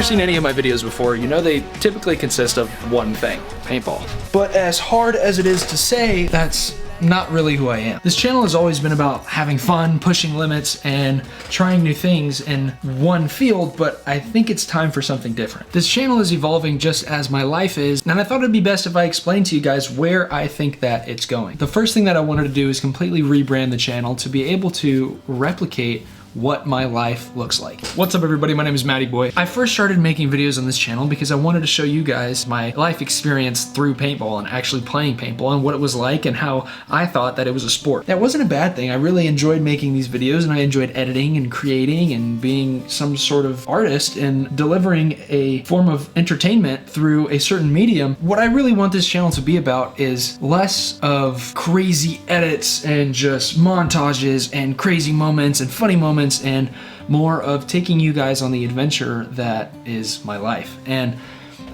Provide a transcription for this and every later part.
ever seen any of my videos before, you know they typically consist of one thing: paintball. But as hard as it is to say, that's not really who I am. This channel has always been about having fun, pushing limits, and trying new things in one field, but I think it's time for something different. This channel is evolving just as my life is, and I thought it'd be best if I explained to you guys where I think that it's going. The first thing that I wanted to do is completely rebrand the channel to be able to replicate what my life looks like. What's up everybody, my name is Matty Boy. I first started making videos on this channel because I wanted to show you guys my life experience through paintball and actually playing paintball and what it was like and how I thought that it was a sport. That wasn't a bad thing. I really enjoyed making these videos and I enjoyed editing and creating and being some sort of artist and delivering a form of entertainment through a certain medium. What I really want this channel to be about is less of crazy edits and just montages and crazy moments and funny moments, and more of taking you guys on the adventure that is my life. And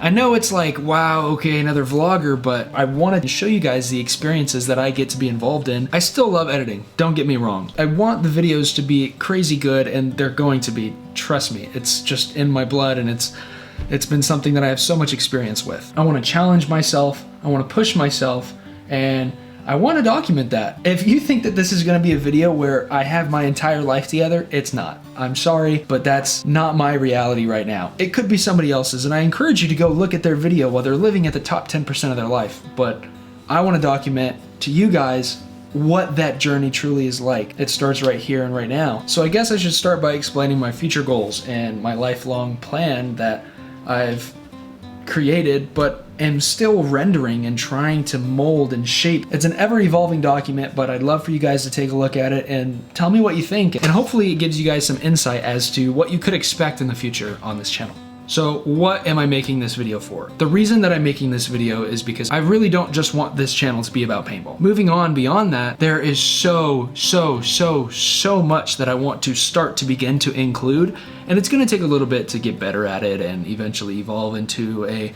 I know it's like, wow, okay, another vlogger, but I wanted to show you guys the experiences that I get to be involved in. I still love editing, don't get me wrong. I want the videos to be crazy good, and they're going to be, trust me. It's just in my blood, and it's been something that I have so much experience with. I want to challenge myself, I want to push myself, and I want to document that. If you think that this is going to be a video where I have my entire life together, it's not. I'm sorry, but that's not my reality right now. It could be somebody else's, and I encourage you to go look at their video while they're living at the top 10% of their life. But I want to document to you guys what that journey truly is like. It starts right here and right now. So I guess I should start by explaining my future goals and my lifelong plan that I've created, but am still rendering and trying to mold and shape. It's an ever-evolving document, but I'd love for you guys to take a look at it and tell me what you think, and hopefully it gives you guys some insight as to what you could expect in the future on this channel. So what am I making this video for? The reason that I'm making this video is because I really don't just want this channel to be about paintball. Moving on beyond that, there is so much that I want to start to begin to include, and it's gonna take a little bit to get better at it and eventually evolve into a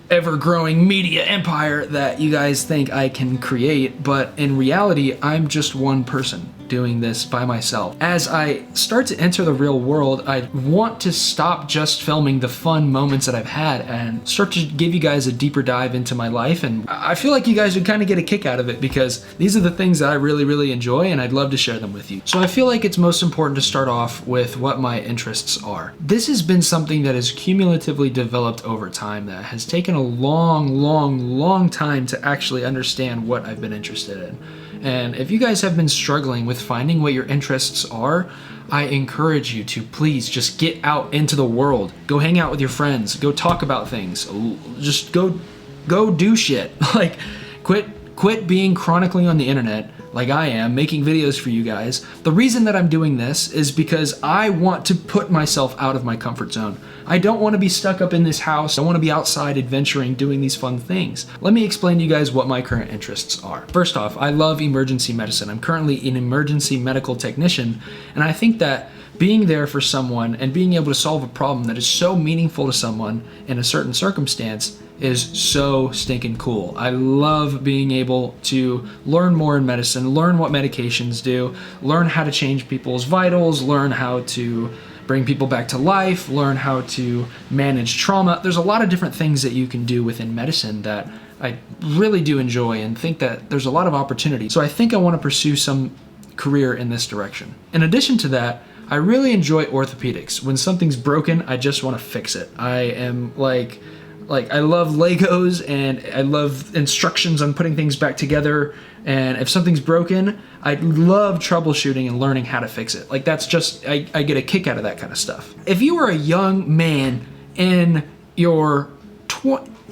ever-growing media empire that you guys think I can create, but in reality, I'm just one person doing this by myself. As I start to enter the real world, I want to stop just filming the fun moments that I've had and start to give you guys a deeper dive into my life, and I feel like you guys would kind of get a kick out of it because these are the things that I really enjoy, and I'd love to share them with you. So I feel like it's most important to start off with what my interests are. This has been something that has cumulatively developed over time that has taken a long time to actually understand what I've been interested in. And if you guys have been struggling with finding what your interests are, I encourage you to please just get out into the world. Go hang out with your friends. Go talk about things. Just go do shit. Like, quit being chronically on the internet like I am, making videos for you guys. The reason that I'm doing this is because I want to put myself out of my comfort zone. I don't want to be stuck up in this house. I want to be outside adventuring, doing these fun things. Let me explain to you guys what my current interests are. First off, I love emergency medicine. I'm currently an emergency medical technician, and I think that being there for someone and being able to solve a problem that is so meaningful to someone in a certain circumstance is so stinking cool. I love being able to learn more in medicine, learn what medications do, learn how to change people's vitals, learn how to bring people back to life, learn how to manage trauma. There's a lot of different things that you can do within medicine that I really do enjoy and think that there's a lot of opportunity. So I think I want to pursue some career in this direction. In addition to that, I really enjoy orthopedics. When something's broken, I just want to fix it. I am like I love Legos and I love instructions on putting things back together, and if something's broken, I love troubleshooting and learning how to fix it. Like, that's just, I get a kick out of that kind of stuff. If you are a young man in your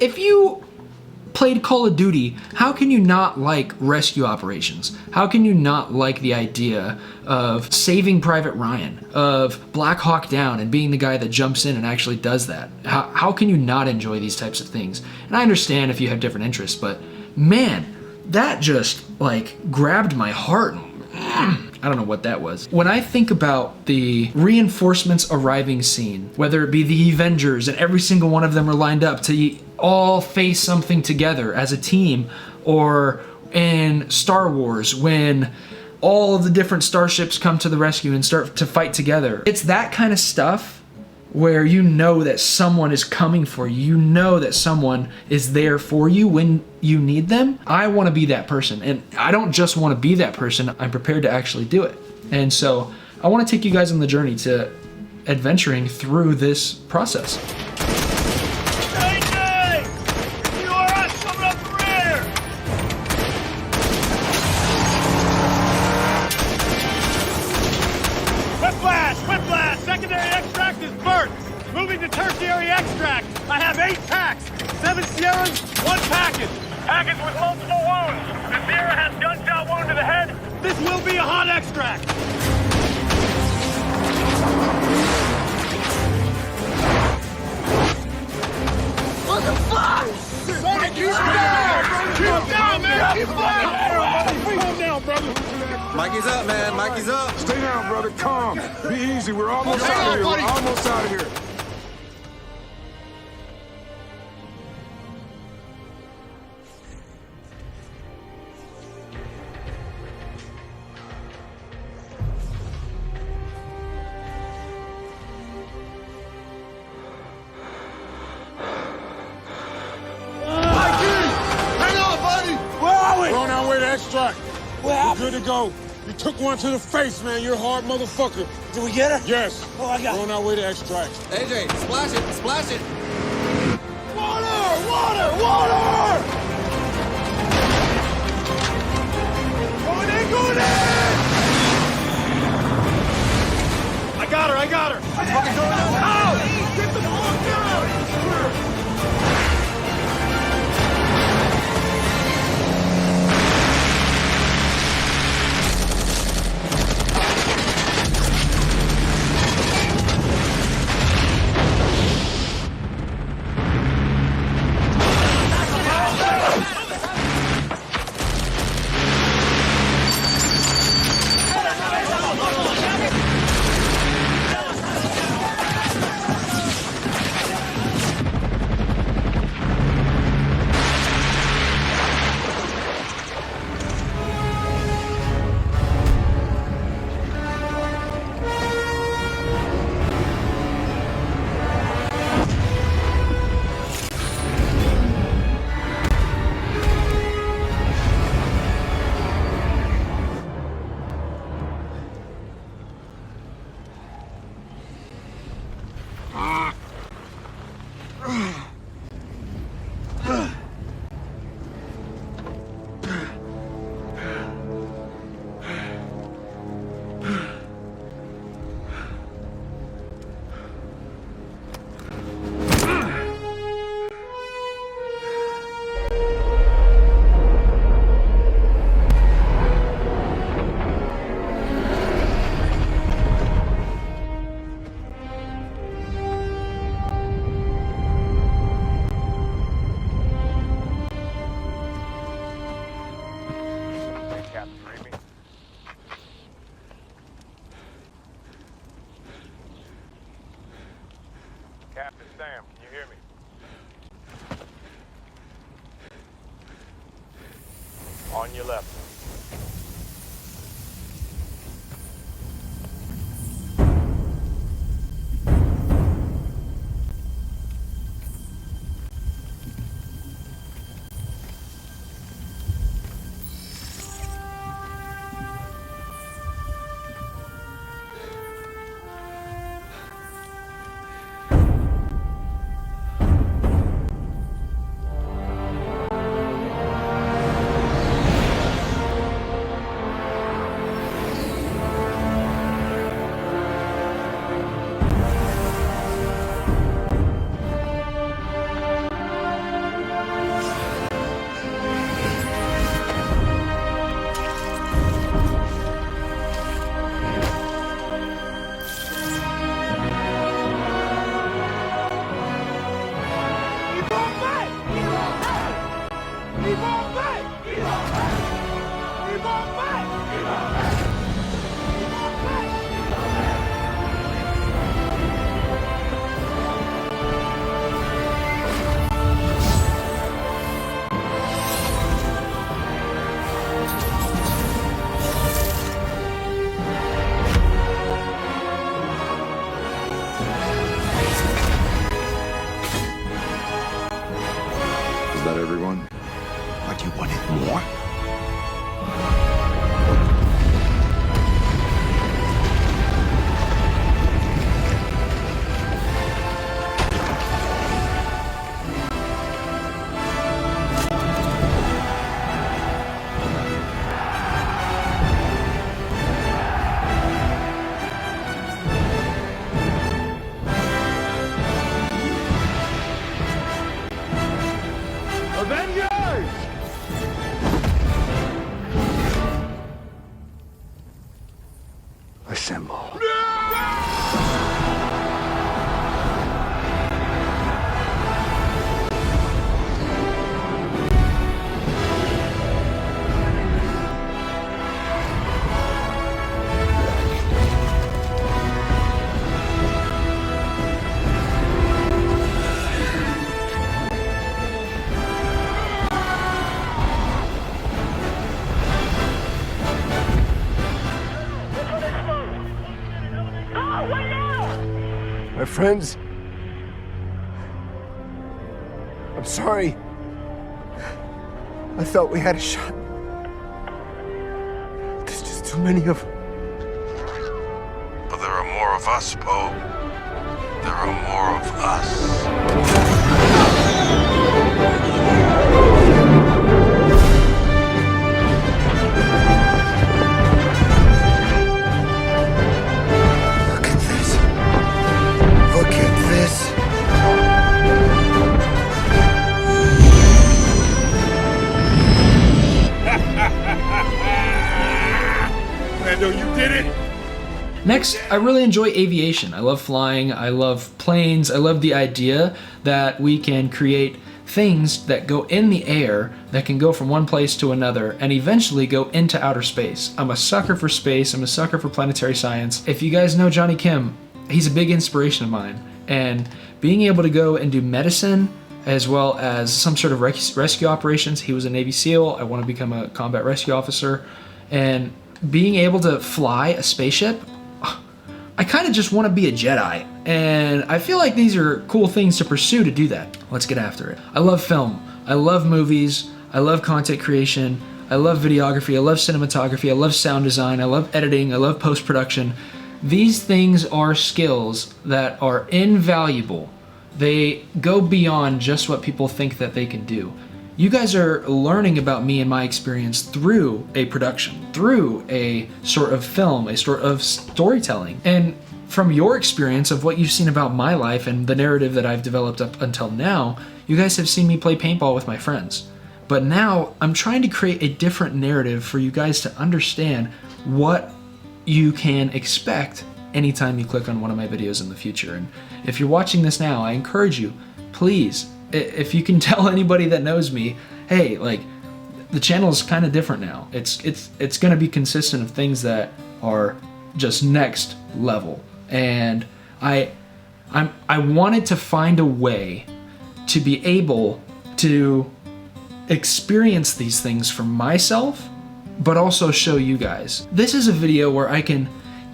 if you played Call of Duty, how can you not like rescue operations? How can you not like the idea of Saving Private Ryan, of Black Hawk Down and being the guy that jumps in and actually does that? How can you not enjoy these types of things? And I understand if you have different interests, but man, that just like grabbed my heart. I don't know what that was. When I think about the reinforcements arriving scene, whether it be the Avengers and every single one of them are lined up to all face something together as a team, or in Star Wars when all of the different starships come to the rescue and start to fight together. It's that kind of stuff where you know that someone is coming for you, you know that someone is there for you when you need them. I want to be that person, and I don't just want to be that person, I'm prepared to actually do it. And so I want to take you guys on the journey to adventuring through this process. Whiplash! Secondary extract is burnt! Moving to tertiary extract! I have 8 packs! 7 Sierras, 1 package! Package with multiple wounds! The Sierra has gunshot wound to the head! This will be a hot extract! What the fuck? Keep down! Keep down, man! Keep down! Calm down, brother! Mikey's up, man. Mikey's up. Stay down, brother. Calm. Be easy. We're almost out of here. We're almost out of here. Mikey! Hang on, buddy! Where are we? We're on our way to extract. We're Good to go. You took one to the face, man. You're a hard motherfucker. Did we get her? Yes. Oh, I got We're on our way to extract. AJ, splash it. Splash it. Water! Water! Water! Going in! Going in! I got her! I got her! Fucking going out! Get the fuck out! Captain Sam, can you hear me? On your left. that everyone? What, you wanted more? Avengers! Assemble. My friends, I'm sorry. I thought we had a shot. There's just too many of them. But there are more of us, Poe. There are more of us. Look at this. Look at this. Lando, you did it! Next, I really enjoy aviation. I love flying, I love planes, I love the idea that we can create things that go in the air that can go from one place to another and eventually go into outer space. I'm a sucker for space, I'm a sucker for planetary science. If you guys know Johnny Kim, he's a big inspiration of mine. And being able to go and do medicine as well as some sort of rescue operations, he was a Navy SEAL, I want to become a combat rescue officer, and being able to fly a spaceship, I kind of just want to be a Jedi, and I feel like these are cool things to pursue to do that. Let's get after it. I love film, I love movies, I love content creation, I love videography, I love cinematography, I love sound design, I love editing, I love post-production. These things are skills that are invaluable. They go beyond just what people think that they can do. You guys are learning about me and my experience through a production, through a sort of film, a sort of storytelling. And from your experience of what you've seen about my life and the narrative that I've developed up until now, you guys have seen me play paintball with my friends. But now I'm trying to create a different narrative for you guys to understand what you can expect anytime you click on one of my videos in the future. And if you're watching this now, I encourage you, please, if you can tell anybody that knows me, hey, like, the channel is kind of different now. It's going to be consistent of things that are just next level. And I wanted to find a way to be able to experience these things for myself, but also show you guys. This is a video where I can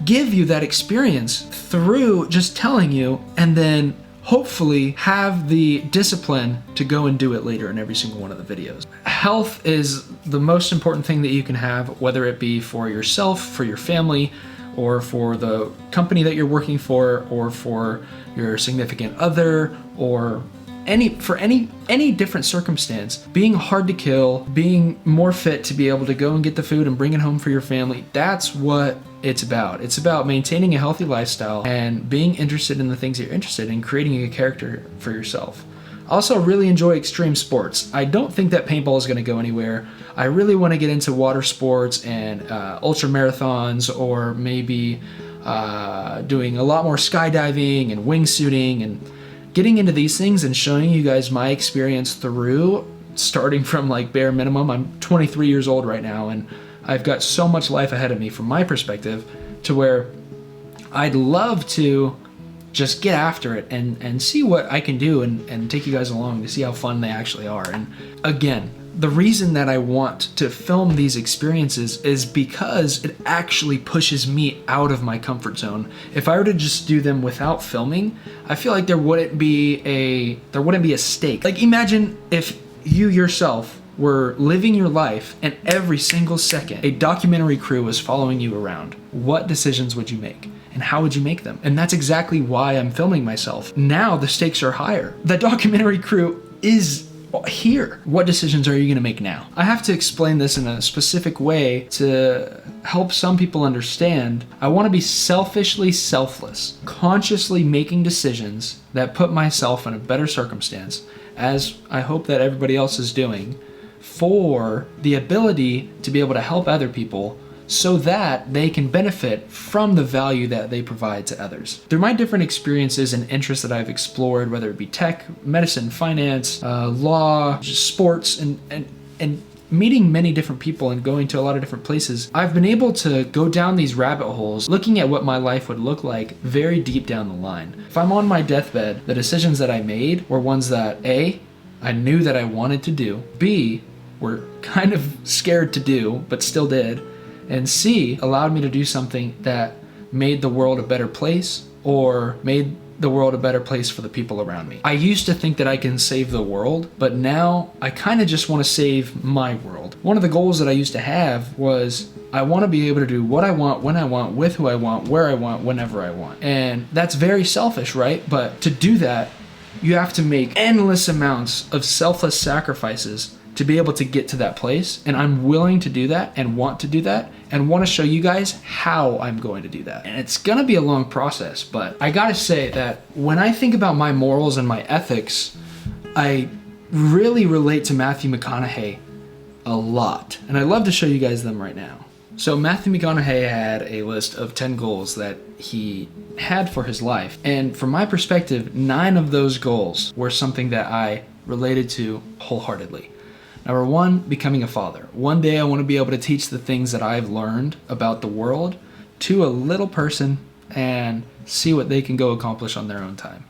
give you that experience through just telling you, and then hopefully have the discipline to go and do it later in every single one of the videos. Health is the most important thing that you can have, whether it be for yourself, for your family, or for the company that you're working for, or for your significant other, or any different circumstance. Being hard to kill, being more fit to be able to go and get the food and bring it home for your family, that's what it's about. It's about maintaining a healthy lifestyle and being interested in the things that you're interested in, creating a character for yourself. I also really enjoy extreme sports. I don't think that paintball is going to go anywhere. I really want to get into water sports and ultra marathons, or maybe doing a lot more skydiving and wingsuiting, and getting into these things and showing you guys my experience through, starting from like bare minimum. I'm 23 years old right now, and I've got so much life ahead of me from my perspective, to where I'd love to just get after it and see what I can do and take you guys along to see how fun they actually are. And again, the reason that I want to film these experiences is because it actually pushes me out of my comfort zone. If I were to just do them without filming, I feel like there wouldn't be a stake. Like, imagine if you yourself were living your life and every single second a documentary crew was following you around, what decisions would you make? And how would you make them? And that's exactly why I'm filming myself. Now the stakes are higher. The documentary crew is here. What decisions are you gonna make now? I have to explain this in a specific way to help some people understand. I wanna be selfishly selfless, consciously making decisions that put myself in a better circumstance, as I hope that everybody else is doing, for the ability to be able to help other people so that they can benefit from the value that they provide to others. Through my different experiences and interests that I've explored, whether it be tech, medicine, finance, law, just sports, and meeting many different people and going to a lot of different places, I've been able to go down these rabbit holes looking at what my life would look like very deep down the line. If I'm on my deathbed, the decisions that I made were ones that A, I knew that I wanted to do, B, were kind of scared to do, but still did, and C, allowed me to do something that made the world a better place or made the world a better place for the people around me. I used to think that I can save the world, but now I kind of just want to save my world. One of the goals that I used to have was I want to be able to do what I want, when I want, with who I want, where I want, whenever I want. And that's very selfish, right? But to do that, you have to make endless amounts of selfless sacrifices to be able to get to that place. And I'm willing to do that and want to do that and want to show you guys how I'm going to do that. And it's gonna be a long process, but I gotta say that when I think about my morals and my ethics, I really relate to Matthew McConaughey a lot. And I'd love to show you guys them right now. So Matthew McConaughey had a list of 10 goals that he had for his life. And from my perspective, 9 of those goals were something that I related to wholeheartedly. Number 1, becoming a father. One day I want to be able to teach the things that I've learned about the world to a little person and see what they can go accomplish on their own time.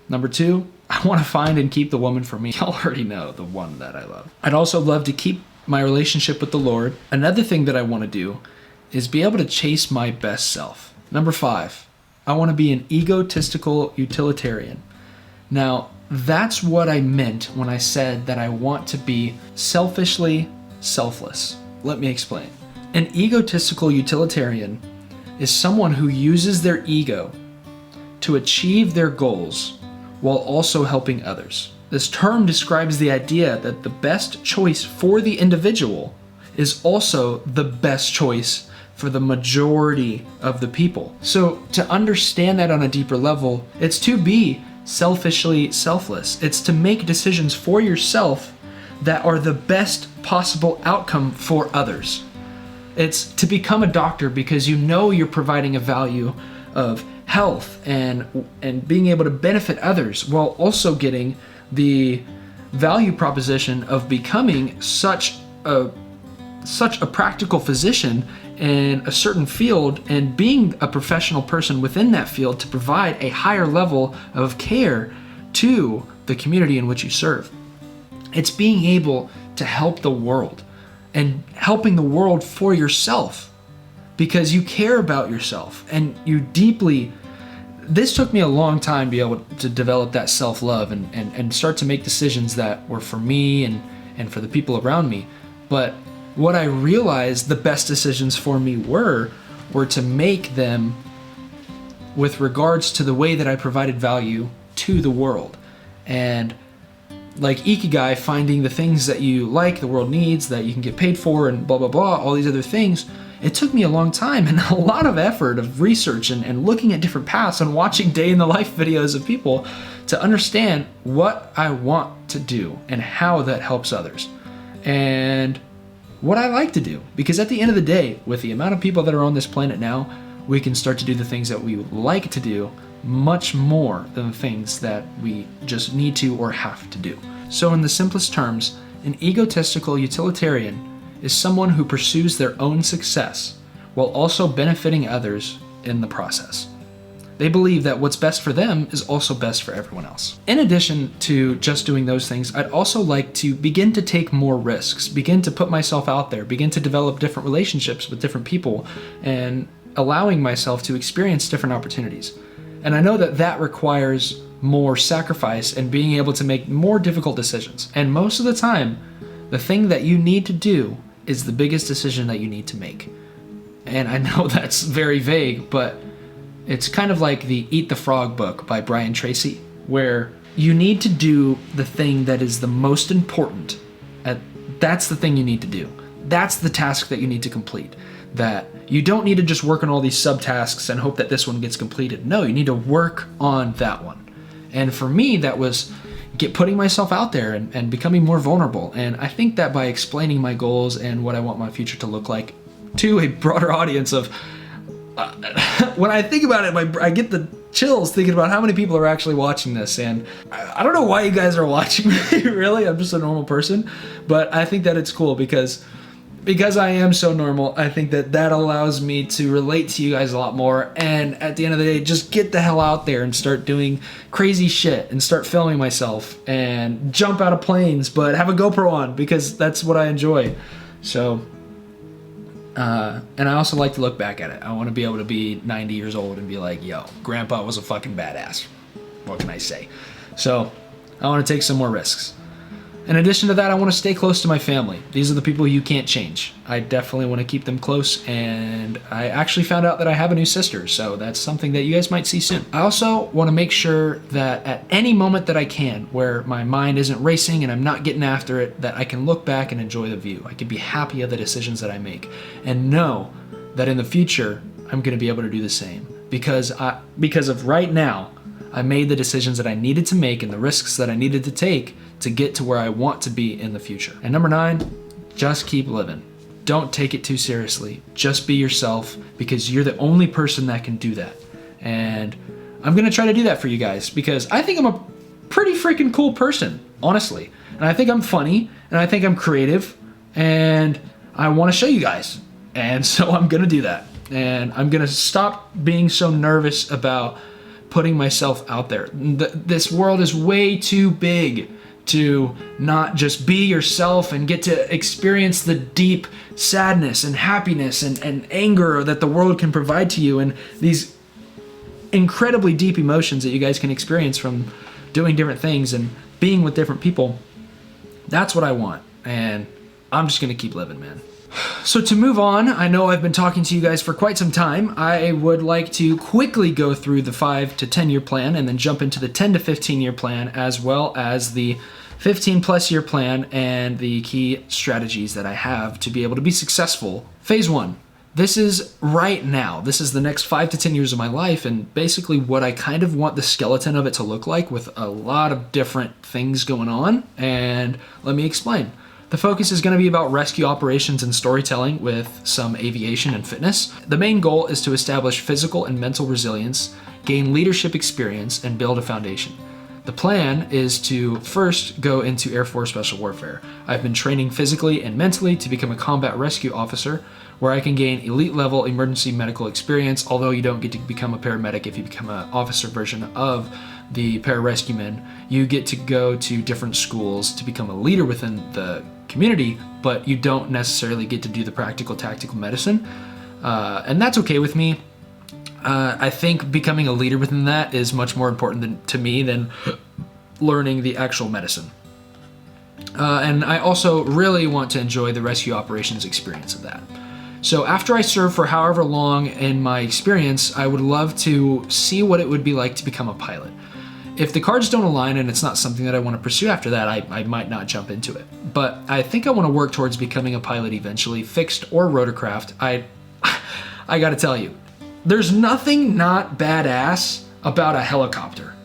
Number 2, I want to find and keep the woman for me. Y'all already know the one that I love. I'd also love to keep my relationship with the Lord. Another thing that I want to do is be able to chase my best self. Number 5, I want to be an egotistical utilitarian. Now, that's what I meant when I said that I want to be selfishly selfless. Let me explain. An egotistical utilitarian is someone who uses their ego to achieve their goals while also helping others. This term describes the idea that the best choice for the individual is also the best choice for the majority of the people. So to understand that on a deeper level, it's to be selfishly selfless. It's to make decisions for yourself that are the best possible outcome for others. It's to become a doctor because you know you're providing a value of health and being able to benefit others while also getting the value proposition of becoming such a practical physician in a certain field and being a professional person within that field to provide a higher level of care to the community in which you serve. It's being able to help the world and helping the world for yourself because you care about yourself and you deeply. This took me a long time to be able to develop that self-love and start to make decisions that were for me and for the people around me. But what I realized the best decisions for me were to make them with regards to the way that I provided value to the world. And like Ikigai, finding the things that you like, the world needs, that you can get paid for, and blah, blah, blah, all these other things. It took me a long time and a lot of effort of research and looking at different paths and watching day in the life videos of people to understand what I want to do and how that helps others. And what I like to do, because at the end of the day, with the amount of people that are on this planet now, we can start to do the things that we would like to do much more than the things that we just need to or have to do. So in the simplest terms, an egotistical utilitarian is someone who pursues their own success while also benefiting others in the process. They believe that what's best for them is also best for everyone else. In addition to just doing those things, I'd also like to begin to take more risks, begin to put myself out there, begin to develop different relationships with different people, and allowing myself to experience different opportunities. And I know that that requires more sacrifice and being able to make more difficult decisions. And most of the time, the thing that you need to do is the biggest decision that you need to make. And I know that's very vague, but it's kind of like the Eat the Frog book by Brian Tracy, where you need to do the thing that is the most important. That's the thing you need to do. That's the task that you need to complete. That you don't need to just work on all these subtasks and hope that this one gets completed. No, you need to work on that one. And for me, that was putting myself out there and becoming more vulnerable. And I think that by explaining my goals and what I want my future to look like to a broader audience of, when I think about it, I get the chills thinking about how many people are actually watching this. And I don't know why you guys are watching me, really. I'm just a normal person. But I think that it's cool because I am so normal. I think that allows me to relate to you guys a lot more. And at the end of the day, just get the hell out there and start doing crazy shit and start filming myself and jump out of planes, but have a GoPro on because that's what I enjoy. So, and I also like to look back at it. I want to be able to be 90 years old and be like, yo, Grandpa was a fucking badass. What can I say? So I want to take some more risks. In addition to that, I want to stay close to my family. These are the people you can't change. I definitely want to keep them close, and I actually found out that I have a new sister, so that's something that you guys might see soon. I also want to make sure that at any moment that I can, where my mind isn't racing and I'm not getting after it, that I can look back and enjoy the view. I can be happy of the decisions that I make, and know that in the future, I'm going to be able to do the same. Because of right now, I made the decisions that I needed to make and the risks that I needed to take to get to where I want to be in the future. And number 9, just keep living. Don't take it too seriously. Just be yourself because you're the only person that can do that. And I'm gonna try to do that for you guys because I think I'm a pretty freaking cool person, honestly. And I think I'm funny and I think I'm creative and I wanna show you guys. And so I'm gonna do that. And I'm gonna stop being so nervous about putting myself out there. This world is way too big to not just be yourself and get to experience the deep sadness and happiness and anger that the world can provide to you, and these incredibly deep emotions that you guys can experience from doing different things and being with different people. That's what I want, and I'm just gonna keep living, man. So to move on, I know I've been talking to you guys for quite some time. I would like to quickly go through the 5 to 10 year plan and then jump into the 10 to 15 year plan, as well as the 15 plus year plan and the key strategies that I have to be able to be successful. Phase 1. This is right now. This is the next 5 to 10 years of my life, and basically what I kind of want the skeleton of it to look like, with a lot of different things going on. And let me explain. The focus is going to be about rescue operations and storytelling with some aviation and fitness. The main goal is to establish physical and mental resilience, gain leadership experience, and build a foundation. The plan is to first go into Air Force Special Warfare. I've been training physically and mentally to become a combat rescue officer, where I can gain elite level emergency medical experience, although you don't get to become a paramedic if you become an officer version of the pararescuemen. You get to go to different schools to become a leader within the community, but you don't necessarily get to do the practical tactical medicine, and that's okay with me. I think becoming a leader within that is much more important to me than learning the actual medicine. And I also really want to enjoy the rescue operations experience of that. So after I serve for however long in my experience, I would love to see what it would be like to become a pilot. If the cards don't align and it's not something that I want to pursue after that, I might not jump into it. But I think I want to work towards becoming a pilot eventually, fixed or rotorcraft. I gotta tell you, there's nothing not badass about a helicopter,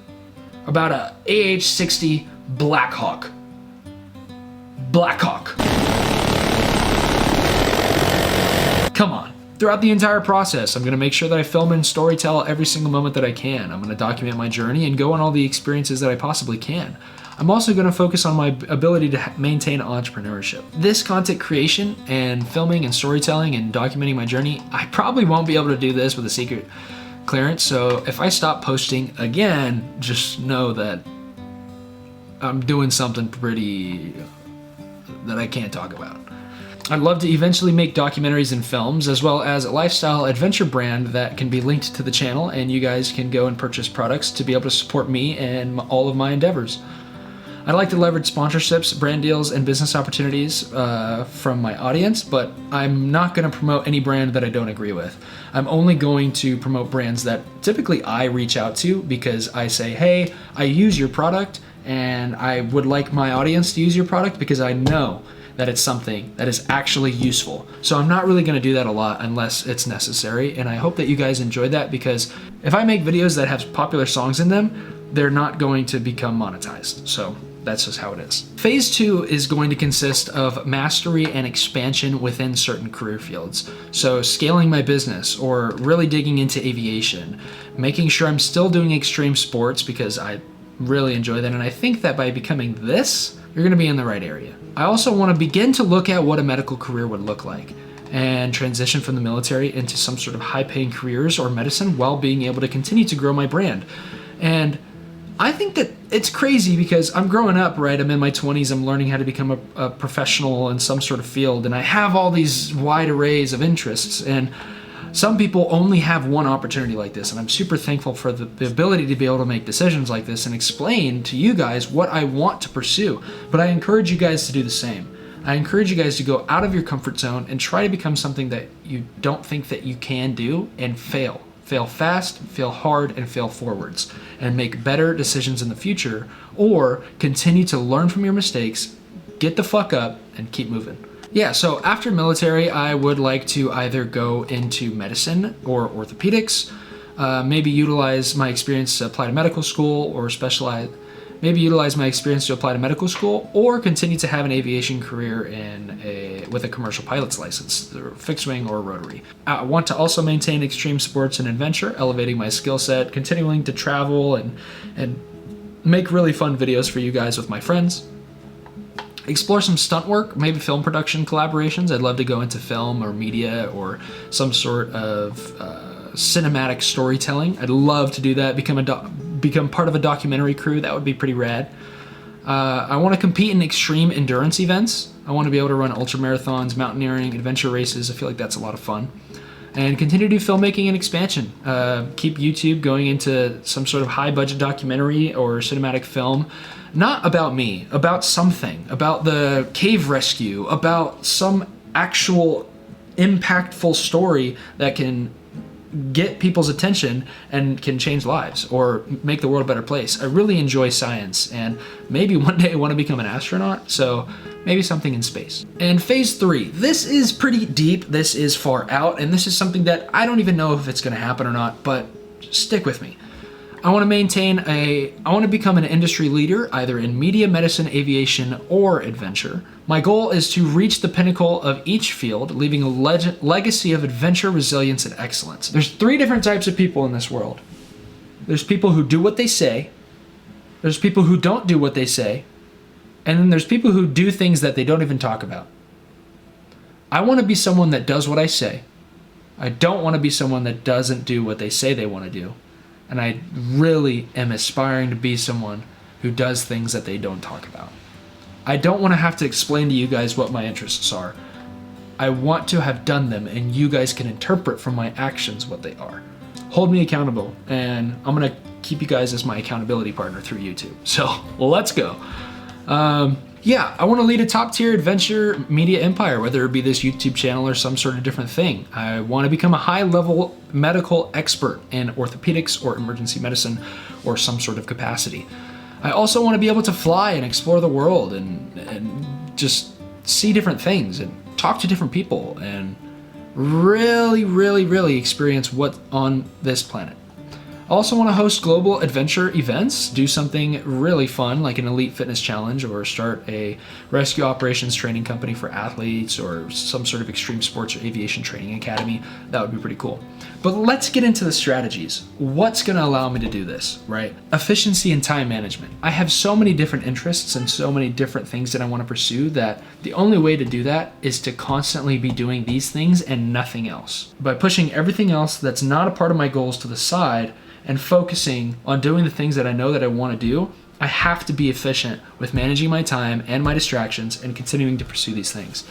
about a AH-60 Blackhawk. Come on. Throughout the entire process, I'm going to make sure that I film and storytell every single moment that I can. I'm going to document my journey and go on all the experiences that I possibly can. I'm also going to focus on my ability to maintain entrepreneurship. This content creation and filming and storytelling and documenting my journey, I probably won't be able to do this with a secret clearance, so if I stop posting again, just know that I'm doing something pretty that I can't talk about. I'd love to eventually make documentaries and films, as well as a lifestyle adventure brand that can be linked to the channel, and you guys can go and purchase products to be able to support me and all of my endeavors. I'd like to leverage sponsorships, brand deals, and business opportunities from my audience, but I'm not going to promote any brand that I don't agree with. I'm only going to promote brands that typically I reach out to because I say, hey, I use your product, and I would like my audience to use your product because I know that it's something that is actually useful. So I'm not really going to do that a lot unless it's necessary, and I hope that you guys enjoyed that, because if I make videos that have popular songs in them, they're not going to become monetized. So that's just how it is. Phase 2 is going to consist of mastery and expansion within certain career fields. So scaling my business, or really digging into aviation, making sure I'm still doing extreme sports because I really enjoy that, and I think that by becoming this, you're gonna be in the right area. I also wanna begin to look at what a medical career would look like and transition from the military into some sort of high-paying careers or medicine while being able to continue to grow my brand. And I think that it's crazy because I'm growing up, right? I'm in my 20s, I'm learning how to become a professional in some sort of field, and I have all these wide arrays of interests, and some people only have one opportunity like this, and I'm super thankful for the ability to be able to make decisions like this and explain to you guys what I want to pursue. But I encourage you guys to do the same. I encourage you guys to go out of your comfort zone and try to become something that you don't think that you can do, and fail. Fail fast, fail hard, and fail forwards, and make better decisions in the future, or continue to learn from your mistakes, get the fuck up, and keep moving. Yeah, so after military, I would like to either go into medicine or orthopedics, maybe utilize my experience to apply to medical school, or utilize my experience to apply to medical school, or continue to have an aviation career with a commercial pilot's license, fixed wing or rotary. I want to also maintain extreme sports and adventure, elevating my skill set, continuing to travel and make really fun videos for you guys with my friends. Explore some stunt work, maybe film production collaborations. I'd love to go into film or media or some sort of cinematic storytelling. I'd love to do that, become part of a documentary crew. That would be pretty rad. I want to compete in extreme endurance events. I want to be able to run ultra marathons, mountaineering, adventure races. I feel like that's a lot of fun. And continue to do filmmaking and expansion. Keep YouTube going into some sort of high budget documentary or cinematic film. Not about me, about something, about the cave rescue, about some actual impactful story that can get people's attention and can change lives or make the world a better place. I really enjoy science, and maybe one day I want to become an astronaut, so maybe something in space. And phase 3, this is pretty deep, this is far out, and this is something that I don't even know if it's going to happen or not, but stick with me. I want to become an industry leader, either in media, medicine, aviation, or adventure. My goal is to reach the pinnacle of each field, leaving a legacy of adventure, resilience, and excellence. There's 3 different types of people in this world. There's people who do what they say, there's people who don't do what they say, and then there's people who do things that they don't even talk about. I want to be someone that does what I say. I don't want to be someone that doesn't do what they say they want to do. And I really am aspiring to be someone who does things that they don't talk about. I don't want to have to explain to you guys what my interests are. I want to have done them, and you guys can interpret from my actions what they are. Hold me accountable, and I'm going to keep you guys as my accountability partner through YouTube. So let's go. Yeah, I want to lead a top-tier adventure media empire, whether it be this YouTube channel or some sort of different thing. I want to become a high-level medical expert in orthopedics or emergency medicine or some sort of capacity. I also want to be able to fly and explore the world and just see different things and talk to different people and really experience what's on this planet. I also want to host global adventure events, do something really fun like an elite fitness challenge, or start a rescue operations training company for athletes, or some sort of extreme sports or aviation training academy. That would be pretty cool. But let's get into the strategies. What's going to allow me to do this, right? Efficiency and time management. I have so many different interests and so many different things that I want to pursue that the only way to do that is to constantly be doing these things and nothing else. By pushing everything else that's not a part of my goals to the side and focusing on doing the things that I know that I want to do, I have to be efficient with managing my time and my distractions and continuing to pursue these things.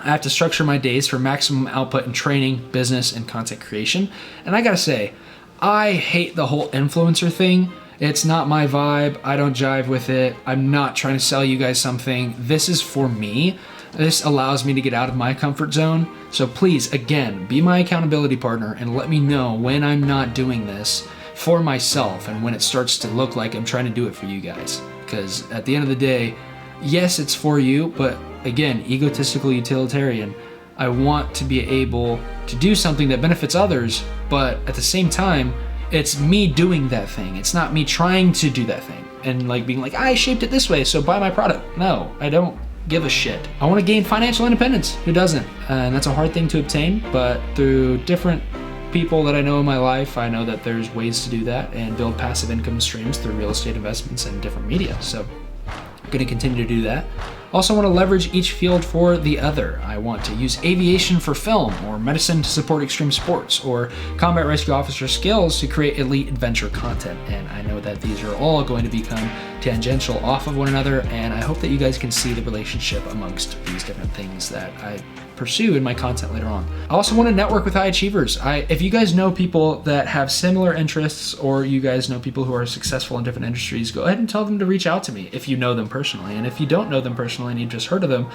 I have to structure my days for maximum output in training, business, and content creation. And I gotta say, I hate the whole influencer thing. It's not my vibe. I don't jive with it. I'm not trying to sell you guys something. This is for me. This allows me to get out of my comfort zone. So please, again, be my accountability partner and let me know when I'm not doing this for myself and when it starts to look like I'm trying to do it for you guys. Because at the end of the day, yes, it's for you, but again, egotistical utilitarian. I want to be able to do something that benefits others, but at the same time, it's me doing that thing. It's not me trying to do that thing and like being like, I shaped it this way, so buy my product. No, I don't give a shit. I want to gain financial independence. Who doesn't? And that's a hard thing to obtain, but through different people that I know in my life, I know that there's ways to do that and build passive income streams through real estate investments and different media. So I'm going to continue to do that. Also want to leverage each field for the other. I want to use aviation for film, or medicine to support extreme sports, or combat rescue officer skills to create elite adventure content. And I know that these are all going to become tangential off of one another, and I hope that you guys can see the relationship amongst these different things that I pursue in my content later on. I also want to network with high achievers. If you guys know people that have similar interests, or you guys know people who are successful in different industries, go ahead and tell them to reach out to me if you know them personally. And if you don't know them personally and you've just heard of them,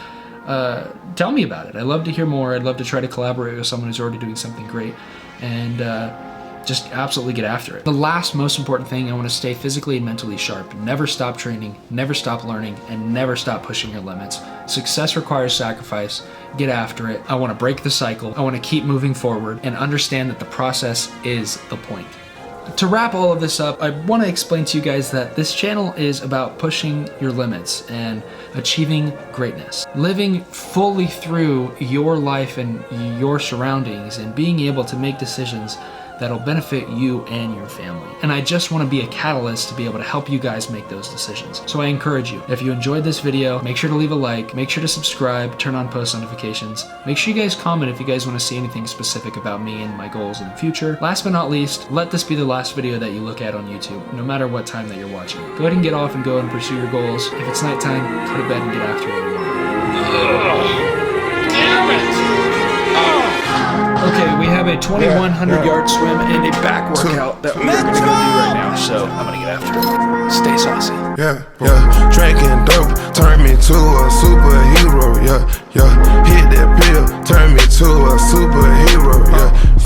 tell me about it. I'd love to hear more. I'd love to try to collaborate with someone who's already doing something great, and just absolutely get after it. The last most important thing, I want to stay physically and mentally sharp. Never stop training, never stop learning, and never stop pushing your limits. Success requires sacrifice. Get after it. I want to break the cycle. I want to keep moving forward and understand that the process is the point. To wrap all of this up, I want to explain to you guys that this channel is about pushing your limits and achieving greatness. Living fully through your life and your surroundings and being able to make decisions that'll benefit you and your family. And I just want to be a catalyst to be able to help you guys make those decisions. So I encourage you, if you enjoyed this video, make sure to leave a like, make sure to subscribe, turn on post notifications. Make sure you guys comment if you guys want to see anything specific about me and my goals in the future. Last but not least, let this be the last video that you look at on YouTube, no matter what time that you're watching it. Go ahead and get off and go and pursue your goals. If it's nighttime, go to bed and get after it. Damn it! Okay, we have a 2,100 yard swim and a back workout that we are gonna go do right now, so I'm gonna get after it. Stay saucy. Yeah, drinking dope turned me to a superhero. Yeah, hit that pill, turned me to a superhero.